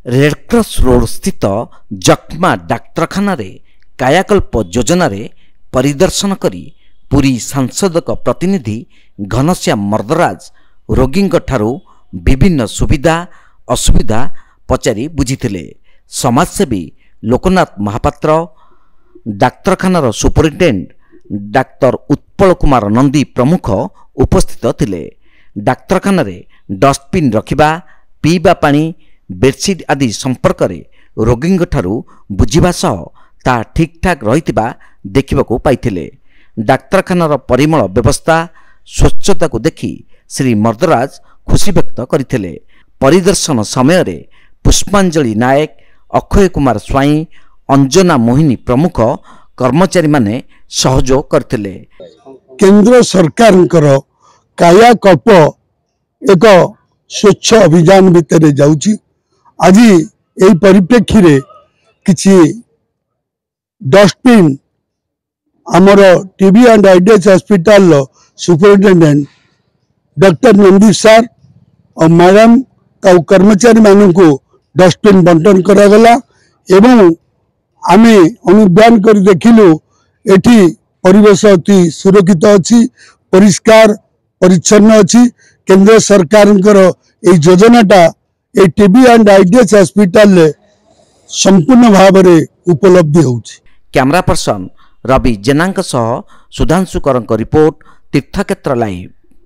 Red Cross road स्थित जक्मा डाक्तरखाना रे कायाकल्प योजन परिदर्शन करी पुरी सांसद प्रतिनिधि घनश्याम मर्दराज रोगी विभिन्न सुविधा असुविधा पचारि बुझीथिले। समाजसेवी लोकनाथ महापात्र, डाक्तरखानार सुपरिटेडेंट डाक्तर उत्पल कुमार नंदी प्रमुख उपस्थित थिले। डाक्तरखाना रे डस्टबिन रखिबा, पीवा पानी, बेडसीट आदि संपर्क में रोगी बुझिबा सह ता ठीक ठाक रहितिबा देखिबाकू पाइथिले। डाक्तरखानार परिमल व्यवस्था स्वच्छता को देखि श्री मर्दराज खुशी व्यक्त करथिले। परिदर्शन समय रे पुष्पांजलि नायक, अक्षय कुमार स्वाई, अंजना मोहिनी प्रमुख कर्मचारी माने सहयोग करथिले। केंद्र सरकार कायाकल्प एक स्वच्छ अभियान भितर जाउची। आज यही परिप्रेक्षी रे किछि डस्टबिन आमर TB and IDH hospital superintendent doctor Nandi सार और मैडम कर्मचारी मानू को डस्टबिन बंटन करागला एवं आमे अनुध्यान कर देखिलु एठी परिवेश अति सुरक्षित अच्छी, परिष्कार परिच्छन्न अच्छी। केंद्र सरकार योजनाटा ए टीबी एंड आईडीएच हॉस्पिटल संपूर्ण भाव में उपलब्धि होउछि। कैमरा पर्सन रवि जेना सह सुधांशुकर रिपोर्ट, तीर्थक्षेत्र लाइव।